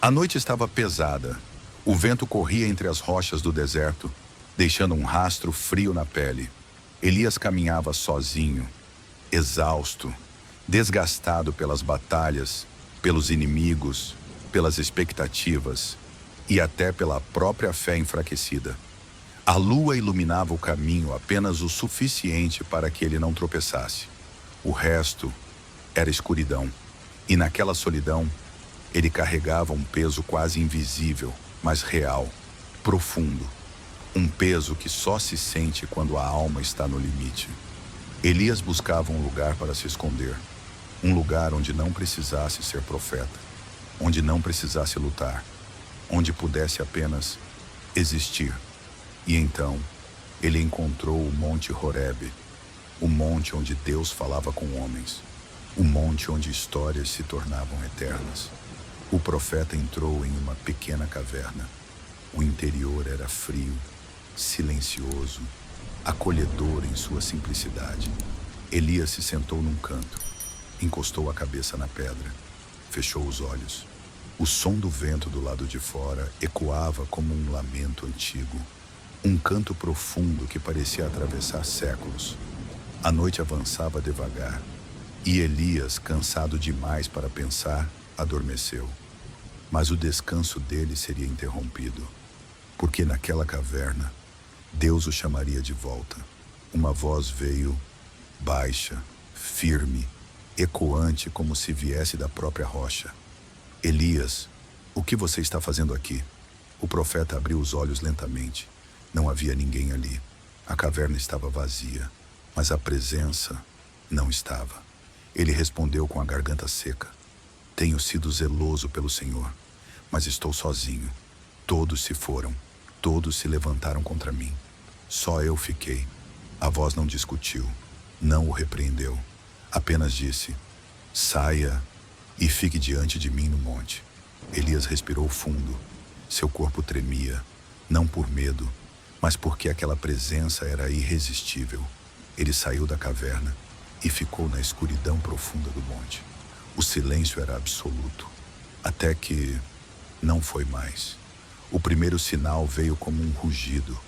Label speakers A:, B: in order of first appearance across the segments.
A: A noite estava pesada. O vento corria entre as rochas do deserto, deixando um rastro frio na pele. Elias caminhava sozinho, exausto, desgastado pelas batalhas, pelos inimigos, pelas expectativas e até pela própria fé enfraquecida. A lua iluminava o caminho apenas o suficiente para que ele não tropeçasse. O resto era escuridão. E naquela solidão, ele carregava um peso quase invisível, mas real, profundo. Um peso que só se sente quando a alma está no limite. Elias buscava um lugar para se esconder. Um lugar onde não precisasse ser profeta. Onde não precisasse lutar. Onde pudesse apenas existir. E então, ele encontrou o Monte Horebe, o monte onde Deus falava com homens, o monte onde histórias se tornavam eternas. O profeta entrou em uma pequena caverna. O interior era frio, silencioso, acolhedor em sua simplicidade. Elias se sentou num canto, encostou a cabeça na pedra, fechou os olhos. O som do vento do lado de fora ecoava como um lamento antigo, um canto profundo que parecia atravessar séculos. A noite avançava devagar, e Elias, cansado demais para pensar, adormeceu. Mas o descanso dele seria interrompido, porque naquela caverna, Deus o chamaria de volta. Uma voz veio, baixa, firme, ecoante como se viesse da própria rocha. Elias, o que você está fazendo aqui? O profeta abriu os olhos lentamente. Não havia ninguém ali. A caverna estava vazia, mas a presença não estava. Ele respondeu com a garganta seca. Tenho sido zeloso pelo Senhor, mas estou sozinho. Todos se foram, todos se levantaram contra mim. Só eu fiquei. A voz não discutiu, não o repreendeu. Apenas disse, saia e fique diante de mim no monte. Elias respirou fundo. Seu corpo tremia, não por medo, mas porque aquela presença era irresistível. Ele saiu da caverna e ficou na escuridão profunda do monte. O silêncio era absoluto, até que não foi mais. O primeiro sinal veio como um rugido.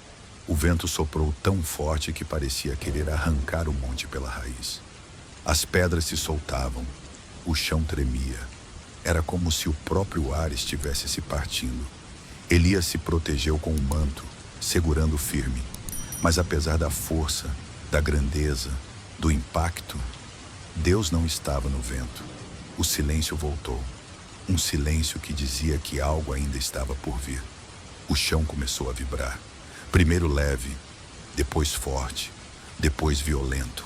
A: O vento soprou tão forte que parecia querer arrancar o monte pela raiz. As pedras se soltavam, o chão tremia. Era como se o próprio ar estivesse se partindo. Elias se protegeu com um manto, segurando firme. Mas apesar da força, da grandeza, do impacto, Deus não estava no vento. O silêncio voltou. Um silêncio que dizia que algo ainda estava por vir. O chão começou a vibrar. Primeiro leve, depois forte, depois violento.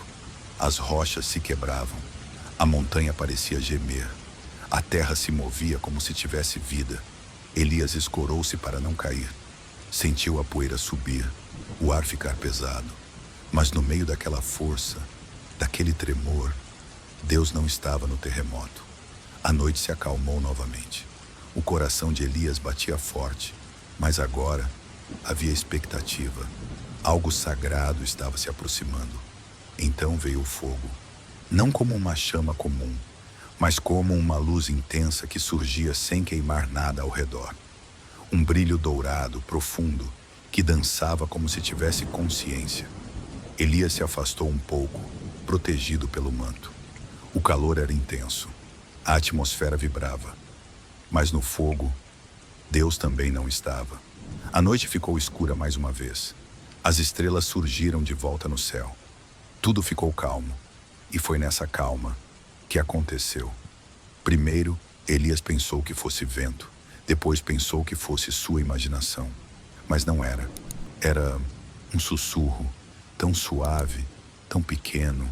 A: As rochas se quebravam. A montanha parecia gemer. A terra se movia como se tivesse vida. Elias escorou-se para não cair. Sentiu a poeira subir, o ar ficar pesado. Mas no meio daquela força, daquele tremor, Deus não estava no terremoto. A noite se acalmou novamente. O coração de Elias batia forte, mas agora havia expectativa. Algo sagrado estava se aproximando. Então veio o fogo, não como uma chama comum, mas como uma luz intensa que surgia sem queimar nada ao redor. Um brilho dourado, profundo, que dançava como se tivesse consciência. Elias se afastou um pouco, protegido pelo manto. O calor era intenso. A atmosfera vibrava. Mas no fogo, Deus também não estava. A noite ficou escura mais uma vez. As estrelas surgiram de volta no céu. Tudo ficou calmo. E foi nessa calma que aconteceu. Primeiro, Elias pensou que fosse vento. Depois pensou que fosse sua imaginação. Mas não era. Era um sussurro, tão suave, tão pequeno,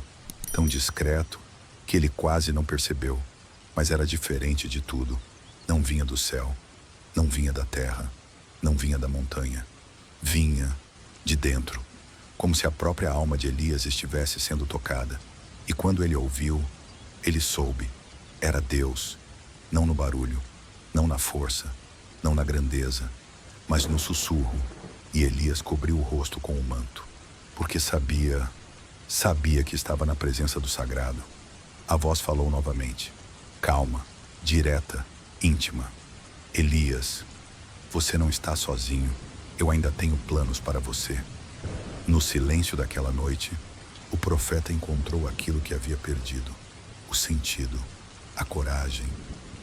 A: tão discreto, que ele quase não percebeu. Mas era diferente de tudo. Não vinha do céu, não vinha da terra, não vinha da montanha. Vinha de dentro, como se a própria alma de Elias estivesse sendo tocada. E quando ele ouviu, ele soube. Era Deus, não no barulho, não na força, não na grandeza, mas no sussurro. E Elias cobriu o rosto com o manto, porque sabia que estava na presença do sagrado. A voz falou novamente, calma, direta, íntima. Elias, você não está sozinho. Eu ainda tenho planos para você. No silêncio daquela noite, o profeta encontrou aquilo que havia perdido: o sentido, a coragem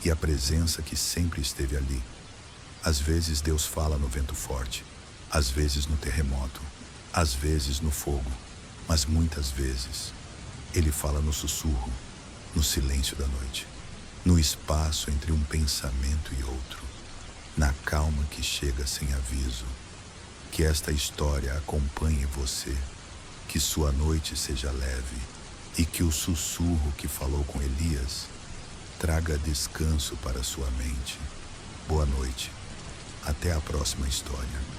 A: e a presença que sempre esteve ali. Às vezes Deus fala no vento forte, às vezes no terremoto, às vezes no fogo, mas muitas vezes Ele fala no sussurro, no silêncio da noite, no espaço entre um pensamento e outro, na calma que chega sem aviso. Que esta história acompanhe você, que sua noite seja leve e que o sussurro que falou com Elias traga descanso para sua mente. Boa noite. Até a próxima história.